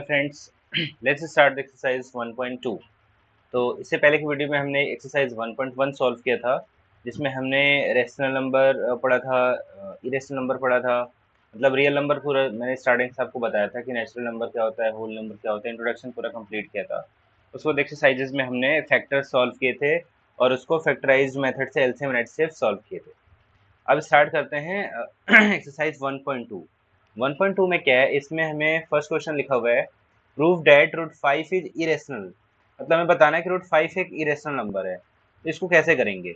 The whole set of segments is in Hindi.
Friends, let's start exercise 1.2। तो इससे पहले की वीडियो में हमने एक्सरसाइज 1.1 सॉल्व किया था, जिसमें हमने रेशनल नंबर पढ़ा था, इरेशनल नंबर पढ़ा था। मतलब रियल नंबर पूरा मैंने स्टार्टिंग से आपको बताया था कि नेचुरल नंबर क्या होता है, होल नंबर क्या होता है, इंट्रोडक्शन पूरा कंप्लीट किया था। उसके बाद एक्सरसाइजेज में हमने फैक्टर सॉल्व किए थे और उसको फैक्टराइज्ड मेथड से एलसीएम एंड एचसीएफ सॉल्व किए थे। अब स्टार्ट करते हैं एक्सरसाइज 1.2। 1.2 में क्या है, इसमें हमें फर्स्ट क्वेश्चन लिखा हुआ है, prove that root 5 is irrational. मतलब हमें बताना है कि रूट 5 एक इरेशनल नंबर है। तो इसको कैसे करेंगे?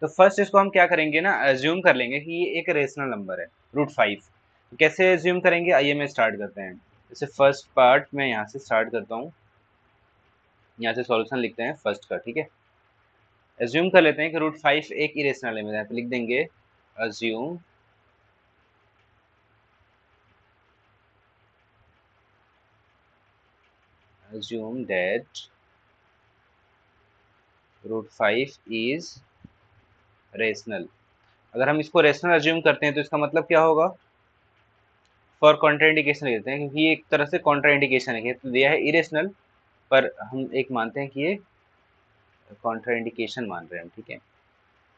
तो फर्स्ट इसको हम क्या करेंगे ना, एज्यूम कर लेंगे कि ये एक रेशनल नंबर है रूट 5। तो कैसे एज्यूम करेंगे, आइए मैं स्टार्ट करते हैं। जैसे फर्स्ट पार्ट मैं यहाँ से स्टार्ट करता हूँ, यहाँ से सॉल्यूशन लिखते हैं फर्स्ट का, ठीक है। एज्यूम कर लेते हैं कि रूट 5 एक इरेशनल है, मैं यहाँ पे लिख देंगे assume assume that root 5 is rational। अगर हम इसको रेशनल अज्यूम करते हैं तो इसका मतलब क्या होगा? फॉर कॉन्ट्राइंडिकेशन देते हैं, क्योंकि ये एक तरह से कॉन्ट्राइंडिकेशन है। तो दिया है इरेशनल, पर हम एक मानते हैं कि ये कॉन्ट्राइंडिकेशन मान रहे हैं हम, ठीक है।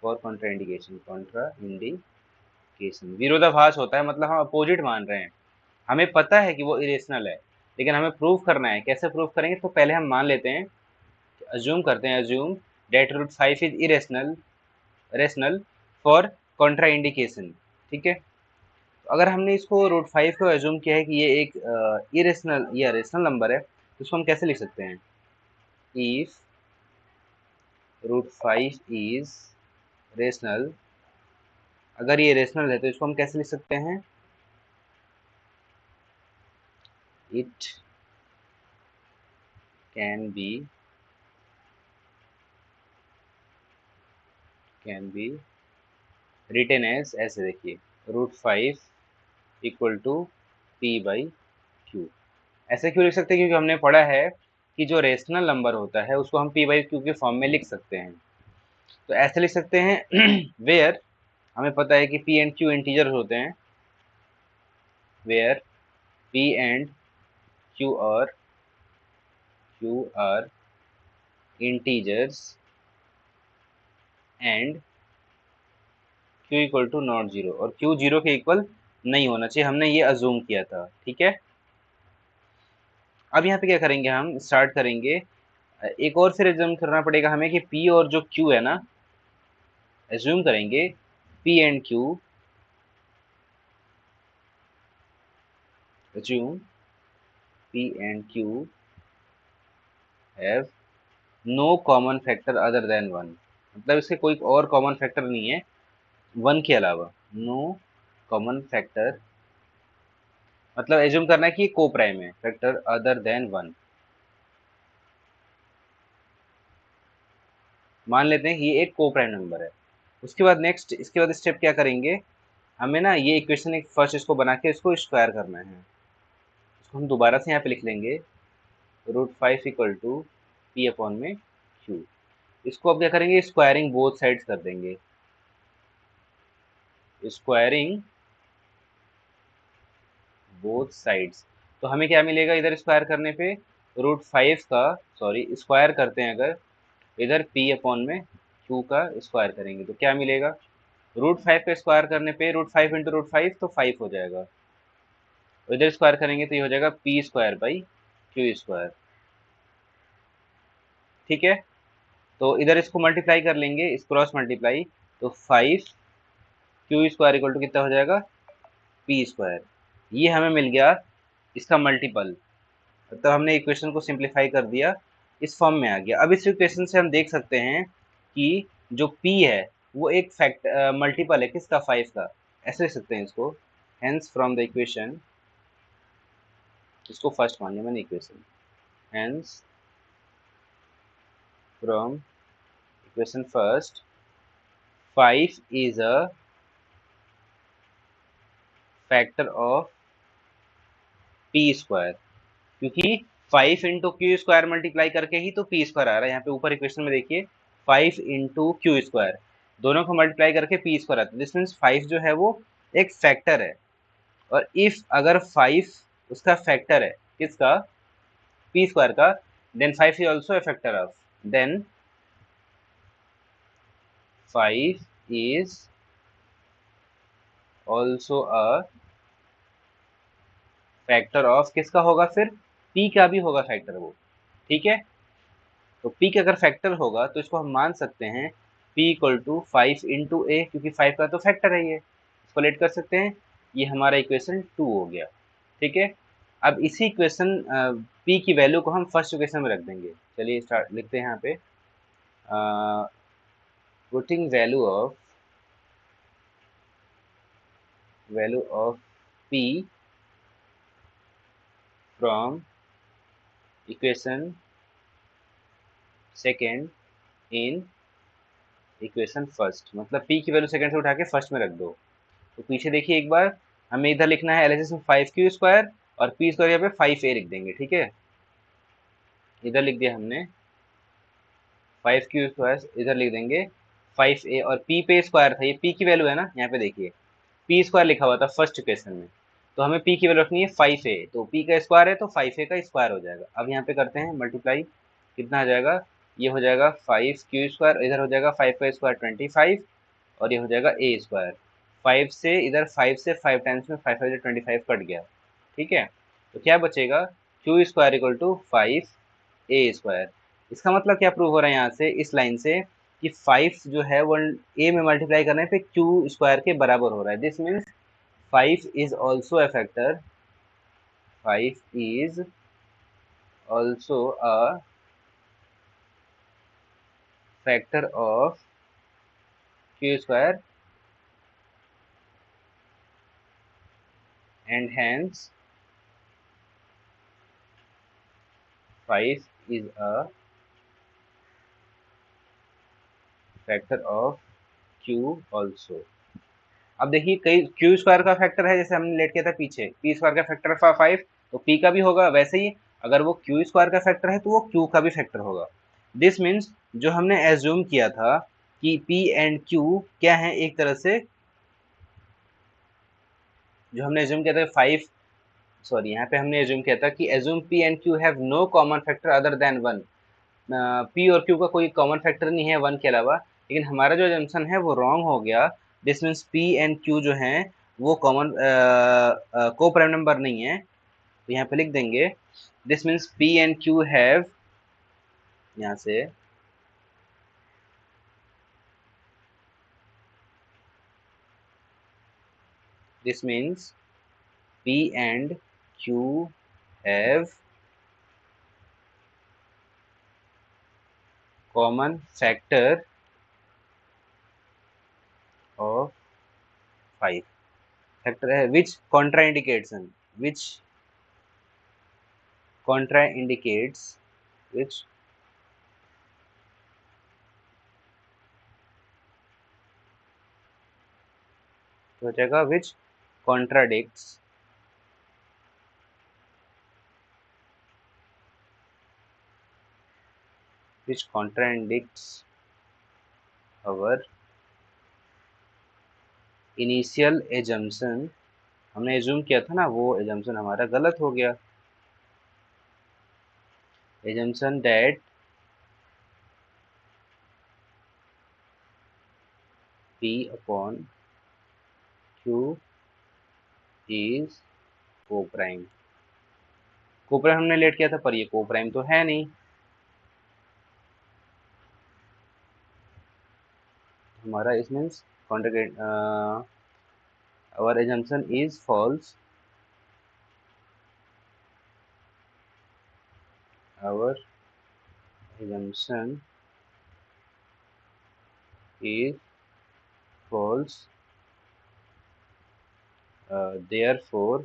फॉर कॉन्ट्राइंडिकेशन, कॉन्ट्राइंडिकेशन विरोधाभास होता है, मतलब हम अपोजिट मान रहे हैं। हमें पता है कि वो इरेशनल है, लेकिन हमें प्रूव करना है। कैसे प्रूव करेंगे? तो पहले हम मान लेते हैं, अज्यूम करते हैं, assume that root 5 is irrational rational for contradiction, ठीक है। तो अगर हमने इसको रूट 5 को एज्यूम किया है कि ये एक इरेशनल या रेशनल नंबर है, तो इसको हम कैसे लिख सकते हैं? इफ रूट 5 इज रेशनल, अगर ये रेशनल है तो इसको हम कैसे लिख सकते हैं? It can be written as, ऐसे देखिए, root 5 equal to p by q. ऐसे क्यों लिख सकते हैं? क्योंकि हमने पढ़ा है कि जो रेशनल नंबर होता है उसको हम पी बाई क्यू के फॉर्म में लिख सकते हैं। तो ऐसे लिख सकते हैं वेयर, हमें पता है कि पी एंड क्यू इंटीजर होते हैं, where p and q are integers and q equal to not zero, और क्यू जीरो के इक्वल नहीं होना चाहिए। हमने ये अजूम किया था, ठीक है। अब यहाँ पे क्या करेंगे, हम स्टार्ट करेंगे, एक और फिर एज्यूम करना पड़ेगा हमें कि पी और जो क्यू है ना, एज्यूम करेंगे P and Q, assume P and Q have no common factor other than 1। मतलब इसके कोई और कॉमन फैक्टर नहीं है 1 के अलावा। नो कॉमन फैक्टर, मतलब एज्यूम करना है कि ये को प्राइम है, फैक्टर अदर देन 1। मान लेते हैं कि ये एक को प्राइम नंबर है। उसके बाद नेक्स्ट, इसके बाद स्टेप क्या करेंगे, हमें ना ये इक्वेशन एक फर्स्ट इसको बना के इसको स्क्वायर करना है। इसको हम दोबारा से यहाँ पे लिख लेंगे, root 5 equal to p upon में क्यू। इसको अब क्या करेंगे, स्क्वायरिंग बोथ साइड्स कर देंगे, स्क्वायरिंग बोथ साइड्स। तो हमें क्या मिलेगा इधर स्क्वायर करने पे, रूट 5 का, सॉरी स्क्वायर करते हैं अगर, इधर पी अपॉन में क्यू का स्क्वायर करेंगे तो क्या मिलेगा, रूट 5 का स्क्वायर करने पे रूट 5 इंटू रूट 5 तो 5 हो जाएगा, इधर स्क्वायर करेंगे तो ये हो जाएगा P square by Q square, ठीक है। तो इधर इसको मल्टीप्लाई कर लेंगे, इस क्रॉस मल्टीप्लाई, तो 5 क्यू स्क्वायर इक्वल टू कितना हो जाएगा, पी स्क्वायर। ये हमें मिल गया इसका मल्टीपल। तो हमने इक्वेशन को सिंप्लीफाई कर दिया, इस फॉर्म में आ गया। अब इस इक्वेशन से हम देख सकते हैं कि जो p है वो एक फैक्ट मल्टीपल है किसका, 5 का। ऐसे लिख सकते हैं इसको, हेंस फ्रॉम द इक्वेशन, इसको फर्स्ट मान लिया मैंने equation, hence from equation first 5 is a factor of P square, क्योंकि 5 इंटू क्यू स्क्वायर मल्टीप्लाई करके ही तो पी स्क्वायर आ रहा है। यहाँ पे ऊपर इक्वेशन में देखिए 5 इंटू क्यू स्क्वायर, दोनों को मल्टीप्लाई करके पी स्क्वायर आता है। दिस मीन्स 5 जो है वो एक फैक्टर है, और इफ अगर 5 उसका फैक्टर है किसका? पी स्क्वायर का। Then 5 is also a factor of, then 5 is also a factor of किसका होगा फिर? p का भी होगा फैक्टर वो, ठीक है। तो p का अगर फैक्टर होगा तो इसको हम मान सकते हैं p इक्वल टू 5 इंटू ए, क्योंकि 5 का तो फैक्टर है ये, इसको लेट कर सकते हैं। ये हमारा इक्वेशन 2 हो गया, ठीक है। अब इसी इक्वेशन p की वैल्यू को हम फर्स्ट इक्वेशन में रख देंगे। चलिए स्टार्ट लिखते हैं यहाँ पे, putting value of p from equation second in equation first, मतलब p की वैल्यू सेकंड से उठा के फर्स्ट में रख दो। तो पीछे देखिए एक बार, हमें इधर लिखना है एलएचएस में 5q² और p स्क्वायर यहाँ पे 5a लिख देंगे, ठीक है। इधर लिख दिया हमने 5q², इधर लिख देंगे 5a, और p पे स्क्वायर था, ये p की वैल्यू है ना, यहाँ पे देखिए p स्क्वायर लिखा हुआ था फर्स्ट इक्वेशन में, तो हमें p की वैल्यू रखनी है 5a, तो p का स्क्वायर है तो 5a का स्क्वायर हो जाएगा। अब यहाँ पे करते हैं मल्टीप्लाई, कितना आ जाएगा? ये हो जाएगा 5q², इधर हो जाएगा 5 का स्क्वायर 25, और ये हो जाएगा a स्क्वायर। 5 से इधर 5 से 5 टाइम्स में 5 5 25 कट गया, ठीक है। तो क्या बचेगा? q² equal to 5a²। इसका मतलब क्या प्रूव हो रहा है यहाँ से, इस लाइन से, कि 5 जो है वो a में मल्टीप्लाई करने पे q² के बराबर हो रहा है। This means 5 is also a factor, 5 is also a factor of q² and hence 5 is a factor of q also। अब देखिए कई q² का फैक्टर है, जैसे हमने लेट किया था पीछे, p² का फैक्टर था 5, तो p का भी होगा। वैसे ही अगर वो q² का फैक्टर है तो वो q का भी फैक्टर होगा। दिस मीन्स जो हमने एज्यूम किया था कि p एंड q क्या है, एक तरह से जो हमने एज्यूम किया था 5, सॉरी यहाँ पे हमने एज्यूम किया था कि assume p and q have no common factor other than 1। p और q का कोई कॉमन फैक्टर नहीं है 1 के अलावा, लेकिन हमारा जो एजम्पशन है वो रॉन्ग हो गया। This means p and q जो हैं वो कॉमन को प्राइम नंबर नहीं है, तो यहाँ पे लिख देंगे this means p and q have, यहाँ से this means p and q have common factor of 5, factor है विच कॉन्ट्राइंडिकेट्स, विच contraindicates, which हो जाएगा which contradicts which contradicts our initial assumption। हमने एज्यूम किया था ना, वो एजम्पशन हमारा गलत हो गया। Assumption that p upon q is को प्राइम। को प्राइम हमने लेट किया था, पर ये को प्राइम तो है नहीं, हमारा इस means contradict, our assumption is false, our assumption is false, therefore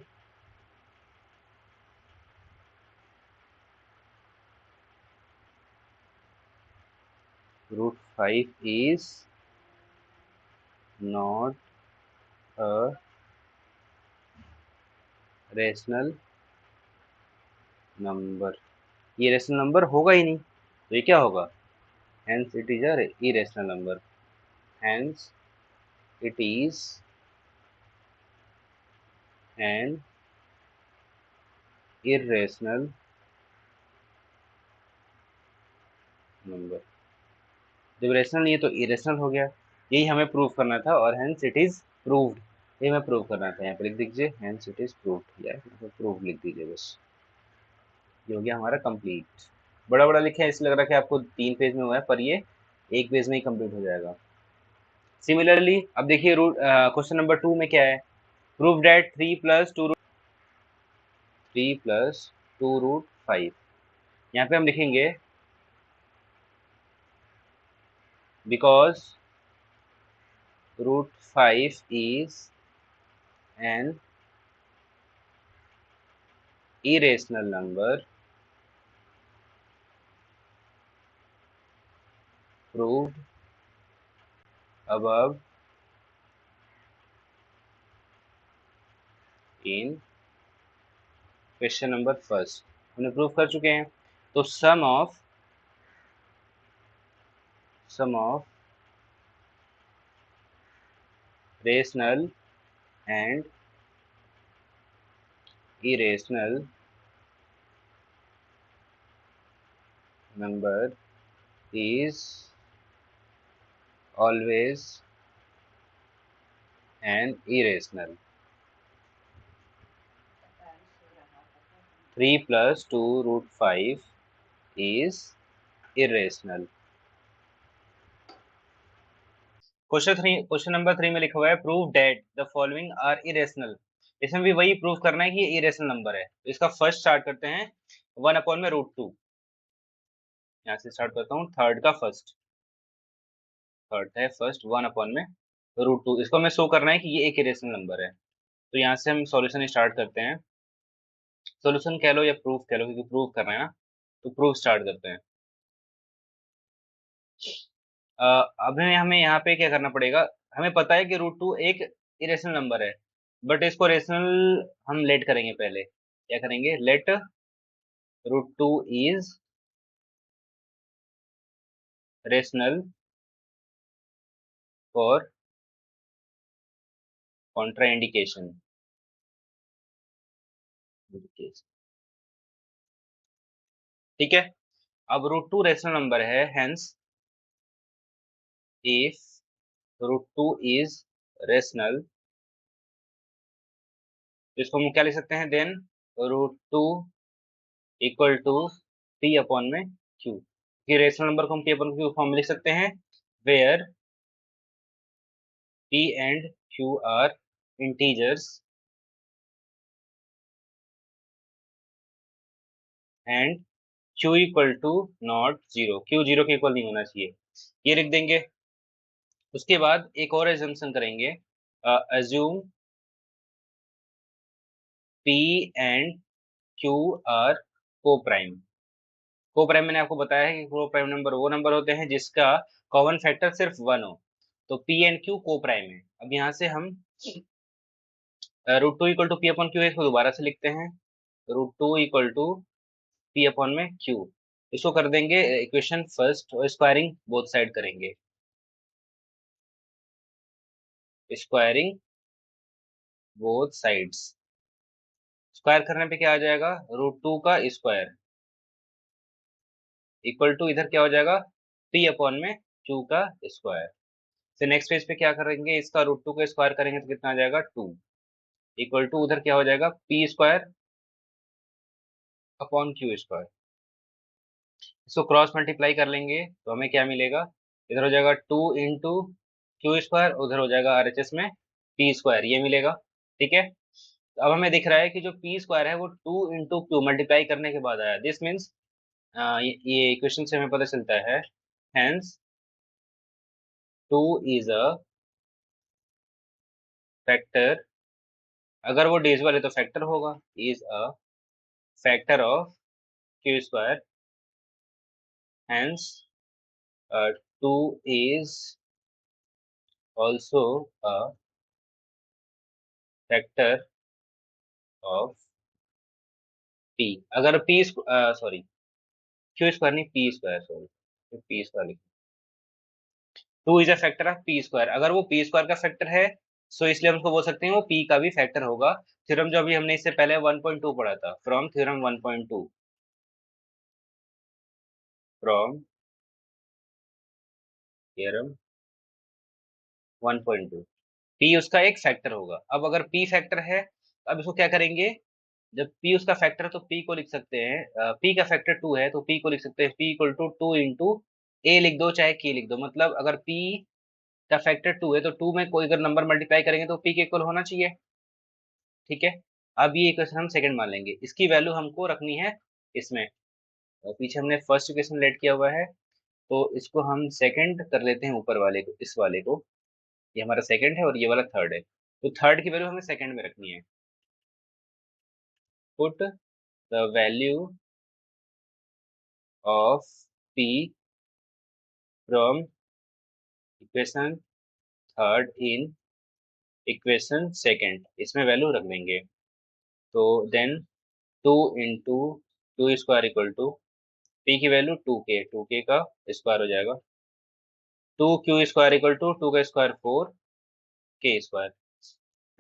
root 5 is not a rational number। ये रेशनल नंबर होगा ही नहीं, तो ये क्या होगा? hence it is a irrational number, hence it is an irrational number. जब रेशनल नहीं है तो इरेशनल हो गया। यही हमें प्रूव करना था और हेंस इट इज प्रूव्ड। ये हमें प्रूव करना था, यहाँ पे लिख दीजिए हेंस इट इज प्रूव्ड, या प्रूव लिख दीजिए बस। ये हो गया हमारा कंप्लीट। बड़ा बड़ा लिखे हैं इसलिए लग रहा है कि आपको 3 पेज में हुआ है, पर ये 1 पेज में ही कंप्लीट हो जाएगा। सिमिलरली अब देखिए रूट क्वेश्चन नंबर 2 में क्या है, प्रूव दैट 3 + 2√5। यहाँ पे हम लिखेंगे because √5 is an irrational number proved above in question number first. हमने प्रूव कर चुके हैं। तो sum of rational and irrational number is always an irrational। 3 + 2√5 is irrational। Question number 3 में लिखा हुआ है prove that the following are irrational. इसमें भी वही प्रूव करना है कि ये इरेशनल नंबर है। तो इसका फर्स्ट स्टार्ट करते हैं 1/√2। यहाँ से स्टार्ट करता हूँ थर्ड का फर्स्ट। थर्ड है फर्स्ट 1/√2। इसको हमें शो करना है कि ये एक इरेशनल नंबर है। तो यहाँ से हम सॉल्यूशन स्टार्ट करते हैं। सॉल्यूशन कह लो या प्रूफ कह लो, क्योंकि प्रूव कर रहे हैं ना, तो प्रूफ स्टार्ट करते हैं। अब हमें यहाँ पे क्या करना पड़ेगा, हमें पता है कि √2 एक इरेशनल नंबर है, बट इसको रेशनल हम लेट करेंगे। पहले क्या करेंगे, let √2 is rational for contradiction. ठीक है, अब √2 रेशनल नंबर है, हेंस इफ √2 इज रेशनल, इसको हम क्या लिख सकते हैं, देन √2 इक्वल टू P/Q। कि रेशनल नंबर को हम P/Q फॉर्म में लिख सकते हैं, where P and Q are integers and Q equal to not 0। Q 0 के इक्वल नहीं होना चाहिए, ये लिख देंगे। उसके बाद एक और एजम्पशन करेंगे, assume P and Q are coprime. Coprime मैंने आपको बताया है कि को प्राइम नंबर वो नंबर होते हैं जिसका कॉमन फैक्टर सिर्फ 1 हो। तो P एंड Q को प्राइम है। अब यहाँ से हम √2 इक्वल टू P/Q इसको दोबारा से लिखते हैं, √2 इक्वल टू P/Q। इसको कर देंगे इक्वेशन फर्स्ट और स्क्वायरिंग बोथ साइड करेंगे। स्क्वायरिंग बोथ साइड्स, स्क्वायर करने पे क्या आ जाएगा, √2 का स्क्वायर इक्वल टू इधर क्या हो जाएगा, P/Q का स्क्वायर। फिर नेक्स्ट पेज पे क्या करेंगे, इसका √2 का स्क्वायर करेंगे तो कितना आ जाएगा, 2 इक्वल टू उधर क्या हो जाएगा, P² / Q²। इसको क्रॉस मल्टीप्लाई कर लेंगे तो हमें क्या मिलेगा, इधर हो जाएगा 2 × Q², उधर हो जाएगा RHS में P², ये मिलेगा। ठीक है, तो अब हमें दिख रहा है कि जो P² है वो 2 × Q मल्टीप्लाई करने के बाद आया। दिस मीन्स ये इक्वेशन से हमें पता चलता है, हेंस 2 इज अ फैक्टर, अगर वो डिविजिबल है तो फैक्टर होगा, is a factor of Q², hence 2 is also a factor of P। अगर P सॉरी Q² नहीं P², sorry P², 2 is a factor of P²। अगर वो P² का फैक्टर है सो इसलिए हम उसको बोल सकते हैं वो p का भी फैक्टर होगा। थ्योरम जो अभी हमने इससे पहले 1.2 पढ़ा था, from theorem 1.2, from theorem 1.2, p उसका एक फैक्टर होगा। अब अगर p फैक्टर है, अब इसको क्या करेंगे, जब p उसका फैक्टर है तो p को लिख सकते हैं, p का फैक्टर 2 है तो p को लिख सकते हैं p equal to 2 into a लिख दो चाहे k लिख दो, मतलब अगर p का फैक्टर 2 है तो 2 में कोई अगर नंबर मल्टीप्लाई करेंगे तो p के इक्वल होना चाहिए। ठीक है। अब ये इक्वेशन हम सेकंड मान लेंगे, इसकी वैल्यू हमको रखनी है इसमें। पीछे हमने फर्स्ट इक्वेशन लेट किया हुआ है, तो इसको हम सेकंड कर लेते हैं, ऊपर वाले को, इस वाले को। ये हमारा सेकंड है और ये वाला थर्ड है, तो थर्ड की वैल्यू हमें सेकंड में रखनी है। Put the value of p from equation third in equation second, इसमें वैल्यू रख देंगे। तो then 2 into two square equal to p की वैल्यू 2k का स्क्वायर हो जाएगा। 2q स्क्वायर इक्वल टू 2 का स्क्वायर 4k स्क्वायर।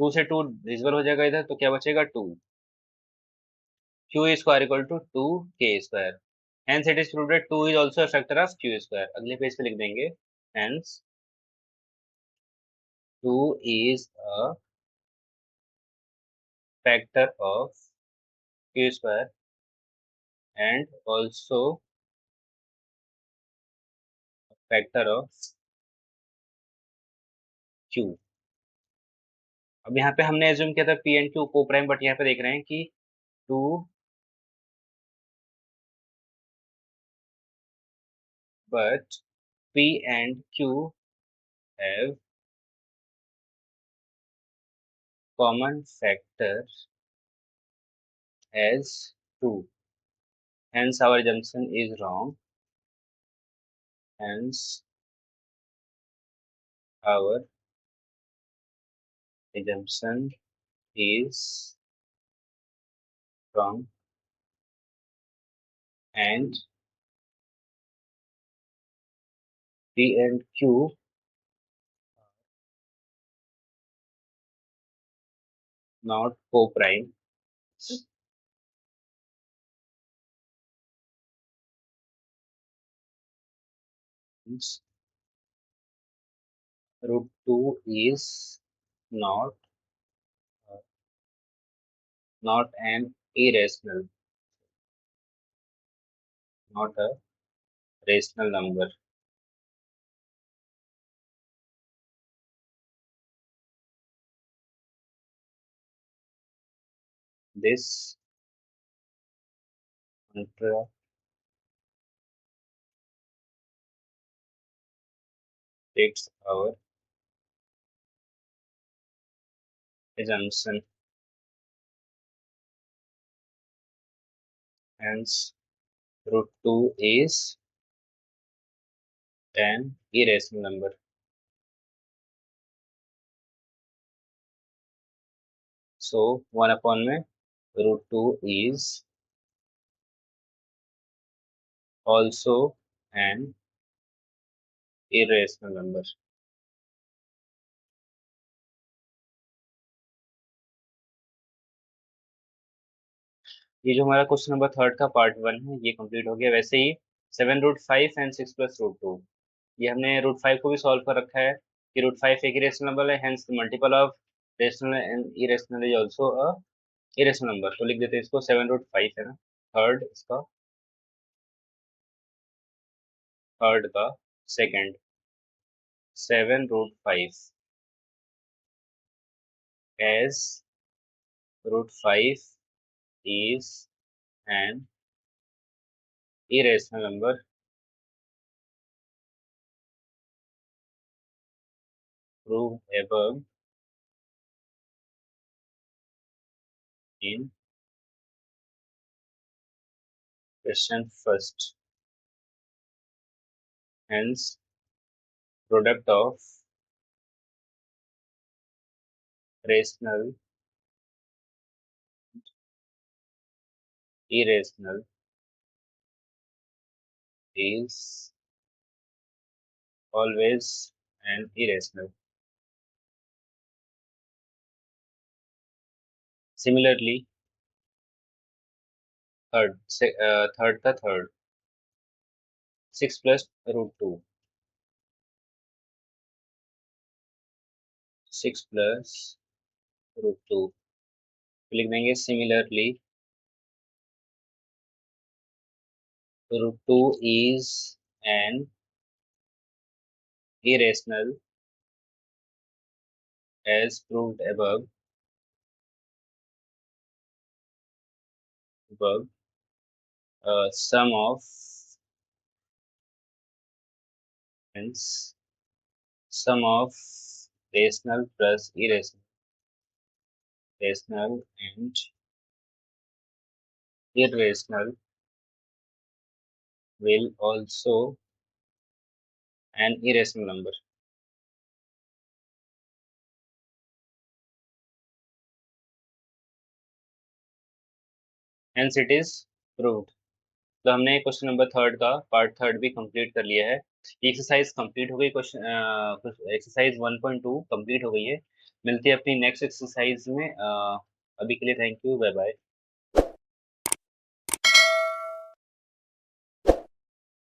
2 से 2 डिविजिबल हो जाएगा इधर, तो क्या बचेगा 2। q square equal to 2k square. Hence it is proved that 2 is also a factor of q square। अगले पेज पे लिख देंगे, hence 2 is a factor of q square and also a factor of q। अब यहाँ पे हमने एज्यूम किया था p एंड q को प्राइम, बट यहाँ पे देख रहे हैं कि 2 but p and q have common factor as 2, hence our assumption is wrong, hence our assumption is wrong, and p and q not co-prime, hence root 2 is not not an irrational, not a rational number. This contradicts our assumption, hence root 2 is an irrational number. So 1 upon में root 2 is also an irrational number। ये जो हमारा क्वेश्चन नंबर थर्ड का पार्ट 1 है ये कंप्लीट हो गया। वैसे ही 7 रूट 5 एंड 6 प्लस रूट 2, ये हमने रूट 5 को भी सॉल्व कर रखा है कि रूट 5 एक इरेशनल नंबर है, hence multiple of rational and irrational is also a irrational number. तो लिख देते हैं इसको, 7 रूट 5 है ना, थर्ड इसका, थर्ड का second, 7 root 5 as root 5 is an irrational number, proved above in question first, hence product of rational irrational is always an irrational। Similarly third से थर्ड का थर्ड 6 + √2 6 + √2 लिख देंगे similarly √2 is an irrational as proved above sum of hence sum of rational plus irrational rational and irrational will also an irrational number. Hence it is proved. तो हमने क्वेश्चन नंबर थर्ड का पार्ट थर्ड भी कंप्लीट कर लिया है। ये एक्सरसाइज कंप्लीट हो गई, क्वेश्चन एक्सरसाइज 1.2 कंप्लीट हो गई है। मिलती है अपनी नेक्स्ट एक्सरसाइज में। अभी के लिए थैंक यू, बाय बाय।